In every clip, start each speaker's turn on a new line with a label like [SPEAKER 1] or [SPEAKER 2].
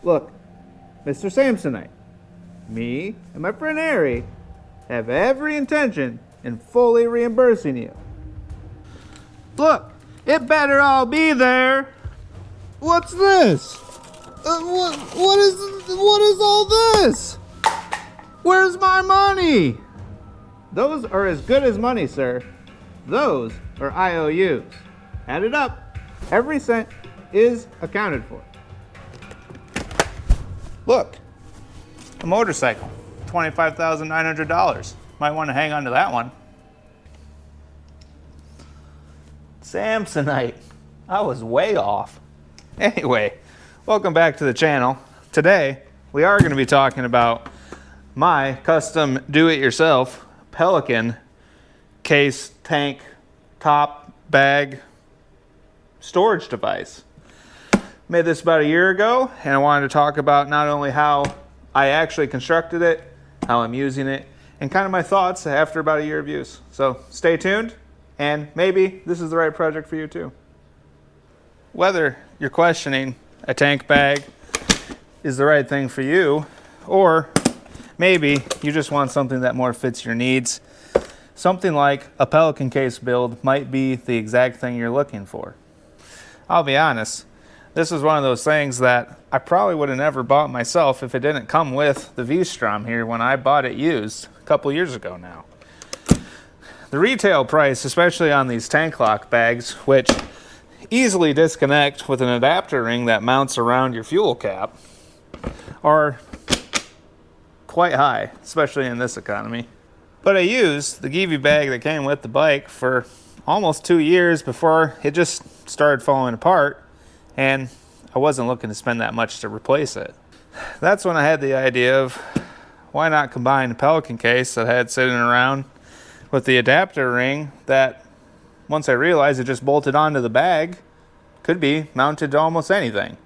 [SPEAKER 1] Look, Mr. Samsonite, me and my friend Harry have every intention in fully reimbursing you. Look, it better all be there. What's this? What is all this? Where's my money? Those are as good as money, sir. Those are IOUs. Add it up. Every cent is accounted for. Look, a motorcycle, $25,900. Might want to hang on to that one. Samsonite. I was way off. Anyway, welcome back to the channel. Today, we are going to be talking about my custom do-it-yourself Pelican case, tank, top, bag, storage device. Made this about a year ago, and I wanted to talk about not only how I actually constructed it, how I'm using it, and kind of my thoughts after about a year of use. So stay tuned, and maybe this is the right project for you too. Whether you're questioning a tank bag is the right thing for you, or maybe you just want something that more fits your needs, something like a Pelican case build might be the exact thing you're looking for. I'll be honest, this is one of those things that I probably would have never bought myself if it didn't come with the V-Strom here when I bought it used a couple years ago now. The retail price, especially on these tank lock bags, which easily disconnect with an adapter ring that mounts around your fuel cap, are quite high, especially in this economy. But I used the Givi bag that came with the bike for almost 2 years before it just started falling apart, and I wasn't looking to spend that much to replace it. That's when I had the idea of why not combine the Pelican case that I had sitting around with the adapter ring that, once I realized it just bolted onto the bag, could be mounted to almost anything.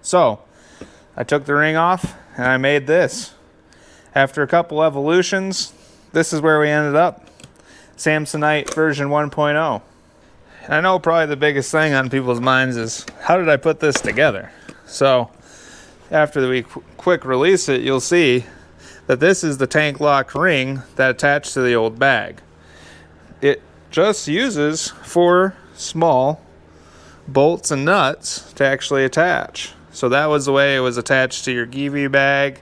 [SPEAKER 1] So I took the ring off and I made this. After a couple evolutions, this is where we ended up. Samsonite version 1.0. And I know probably the biggest thing on people's minds is, how did I put this together? So after we quick release it, you'll see that this is the tank lock ring that attached to the old bag. It just uses 4 small bolts and nuts to actually attach. So that was the way it was attached to your Givi bag.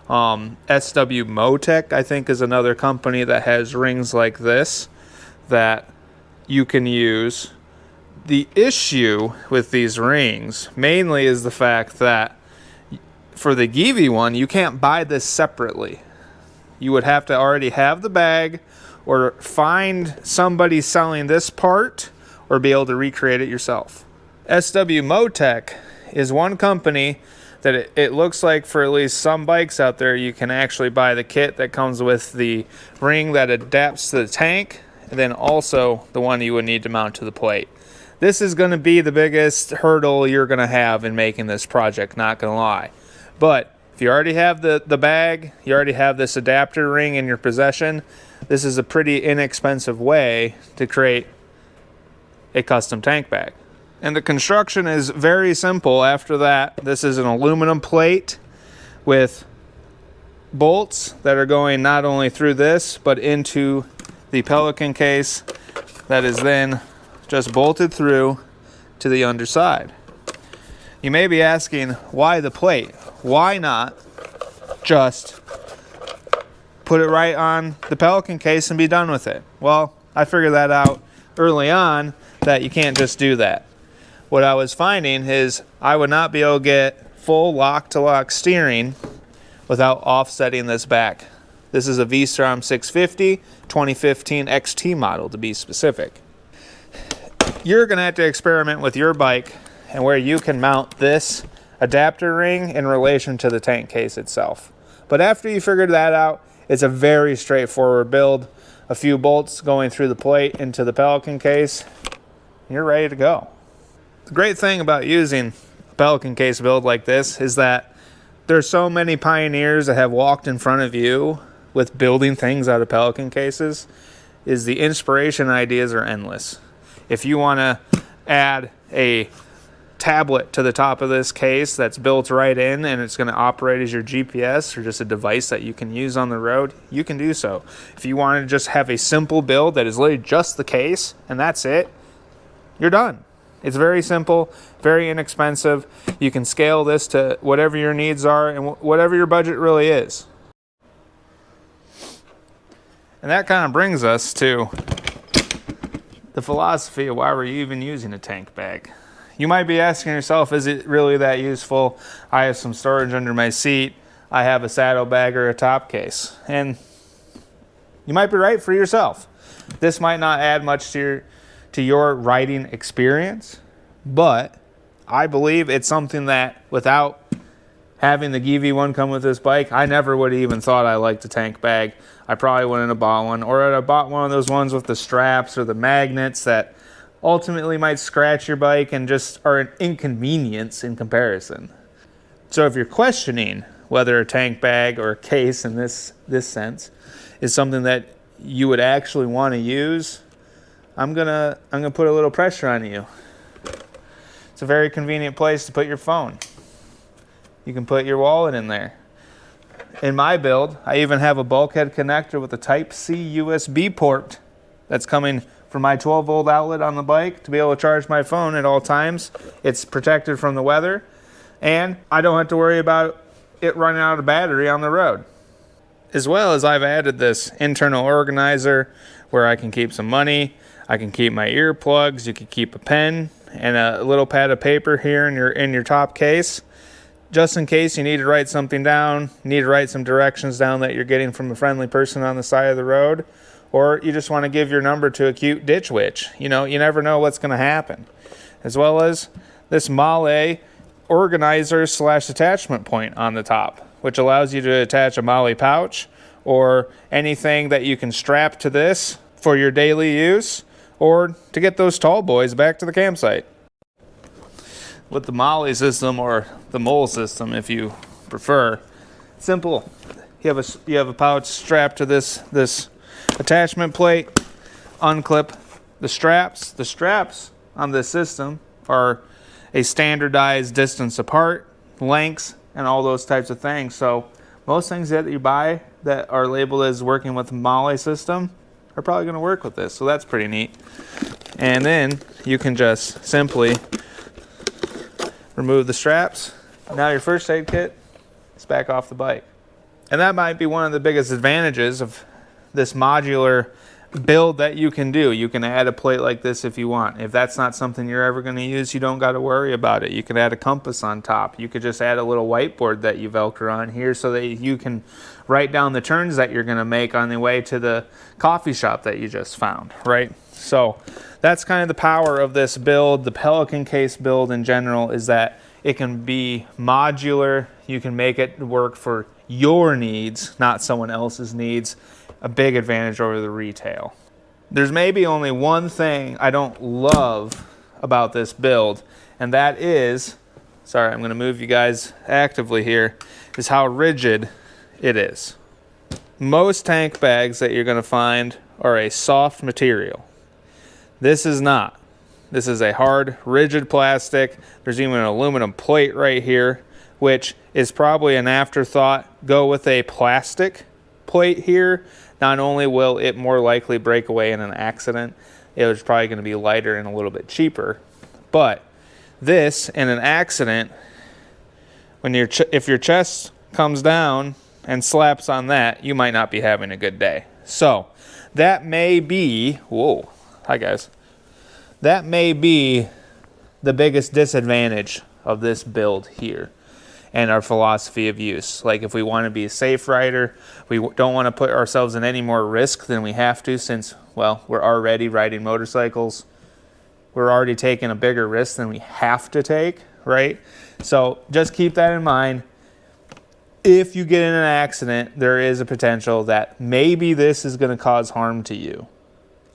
[SPEAKER 1] SW Motec, I think, is another company that has rings like this that you can use. The issue with these rings mainly is the fact that for the Givi one, you can't buy this separately. You would have to already have the bag or find somebody selling this part or be able to recreate it yourself. SW Motec is one company that it looks like for at least some bikes out there, you can actually buy the kit that comes with the ring that adapts to the tank, and then also the one you would need to mount to the plate. This is going to be the biggest hurdle you're going to have in making this project, not going to lie. But if you already have the bag, you already have this adapter ring in your possession, this is a pretty inexpensive way to create a custom tank bag. And the construction is very simple after that. This is an aluminum plate with bolts that are going not only through this, but into the Pelican case that is then just bolted through to the underside. You may be asking, why the plate? Why not just put it right on the Pelican case and be done with it? Well, I figured that out early on, that you can't just do that. What I was finding is I would not be able to get full lock-to-lock steering without offsetting this back. This is a V-Strom 650, 2015 XT model to be specific. You're going to have to experiment with your bike and where you can mount this adapter ring in relation to the tank case itself. But after you figure that out, it's a very straightforward build. A few bolts going through the plate into the Pelican case, you're ready to go. The great thing about using a Pelican case build like this is that there's so many pioneers that have walked in front of you with building things out of Pelican cases, is the inspiration ideas are endless. If you want to add a tablet to the top of this case that's built right in, and it's going to operate as your GPS or just a device that you can use on the road, you can do so. If you want to just have a simple build that is literally just the case and that's it, you're done. It's very simple, very inexpensive. You can scale this to whatever your needs are and whatever your budget really is. And that kind of brings us to the philosophy of why we're even using a tank bag. You might be asking yourself, is it really that useful? I have some storage under my seat. I have a saddlebag or a top case. And you might be right for yourself. This might not add much to your riding experience, but I believe it's something that without having the GV1 come with this bike, I never would have even thought I liked a tank bag. I probably wouldn't have bought one, or I'd have bought one of those ones with the straps or the magnets that ultimately might scratch your bike and just are an inconvenience in comparison. So if you're questioning whether a tank bag or a case in this sense is something that you would actually want to use, I'm gonna put a little pressure on you. It's a very convenient place to put your phone. You can put your wallet in there. In my build, I even have a bulkhead connector with a Type-C USB port that's coming from my 12-volt outlet on the bike to be able to charge my phone at all times. It's protected from the weather, and I don't have to worry about it running out of battery on the road. As well as I've added this internal organizer where I can keep some money, I can keep my earplugs, you can keep a pen and a little pad of paper here in your top case, just in case you need to write something down, need to write some directions down that you're getting from a friendly person on the side of the road, or you just want to give your number to a cute ditch witch. You know, you never know what's going to happen. As well as this Mahle organizer / attachment point on the top, which allows you to attach a Mahle pouch or anything that you can strap to this for your daily use, or to get those tall boys back to the campsite. With the Mahle system, or the mole system if you prefer, simple. You have a pouch strapped to this attachment plate. Unclip the straps. The straps on this system are a standardized distance apart, lengths, and all those types of things. So most things that you buy that are labeled as working with the Mahle system are probably going to work with this. So that's pretty neat. And then you can just simply remove the straps. Now your first aid kit is back off the bike. And that might be one of the biggest advantages of this modular build that you can do. You can add a plate like this if you want. If that's not something you're ever going to use, you don't got to worry about it. You can add a compass on top. You could just add a little whiteboard that you Velcro on here so that you can write down the turns that you're going to make on the way to the coffee shop that you just found, right? So that's kind of the power of this build. The Pelican Case build in general is that it can be modular. You can make it work for your needs, not someone else's needs. A big advantage over the retail. There's maybe only one thing I don't love about this build, and that is, sorry, I'm going to move you guys actively here, is how rigid it is. Most tank bags that you're going to find are a soft material. This is not. This is a hard, rigid plastic. There's even an aluminum plate right here, which is probably an afterthought. Go with a plastic plate here. Not only will it more likely break away in an accident, it was probably going to be lighter and a little bit cheaper. But this, in an accident, when if your chest comes down and slaps on that, you might not be having a good day. So that may be, whoa, hi guys. That may be the biggest disadvantage of this build here and our philosophy of use. Like, if we want to be a safe rider, we don't want to put ourselves in any more risk than we have to, since, well, we're already riding motorcycles. We're already taking a bigger risk than we have to take, right? So just keep that in mind. If you get in an accident, there is a potential that maybe this is going to cause harm to you.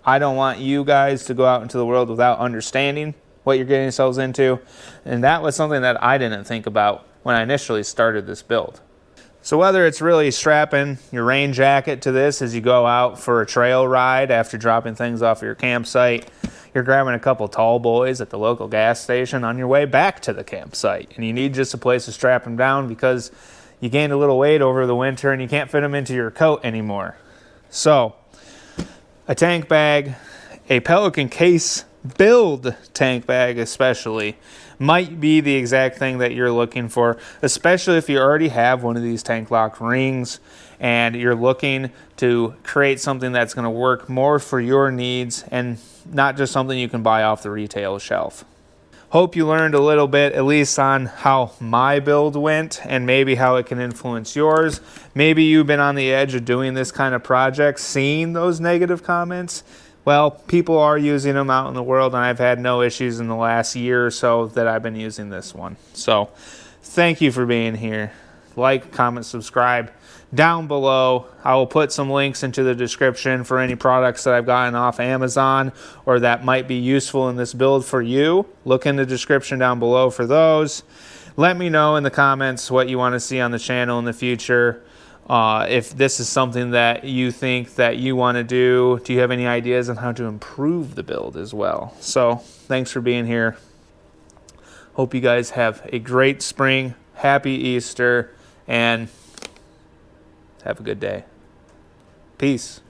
[SPEAKER 1] I don't want you guys to go out into the world without understanding what you're getting yourselves into. And that was something that I didn't think about when I initially started this build. So whether it's really strapping your rain jacket to this as you go out for a trail ride after dropping things off your campsite, you're grabbing a couple tall boys at the local gas station on your way back to the campsite, and you need just a place to strap them down because you gained a little weight over the winter and you can't fit them into your coat anymore. So a tank bag, a Pelican Case build tank bag especially, might be the exact thing that you're looking for, especially if you already have one of these tank lock rings and you're looking to create something that's going to work more for your needs and not just something you can buy off the retail shelf. Hope you learned a little bit, at least on how my build went and maybe how it can influence yours. Maybe you've been on the edge of doing this kind of project, seeing those negative comments. Well, people are using them out in the world, and I've had no issues in the last year or so that I've been using this one. So thank you for being here. Like, comment, subscribe. Down below, I will put some links into the description for any products that I've gotten off Amazon or that might be useful in this build for you. Look in the description down below for those. Let me know in the comments what you want to see on the channel in the future. If this is something that you think that you want to do. Do you have any ideas on how to improve the build as well? So thanks for being here. Hope you guys have a great spring. Happy Easter, and have a good day. Peace.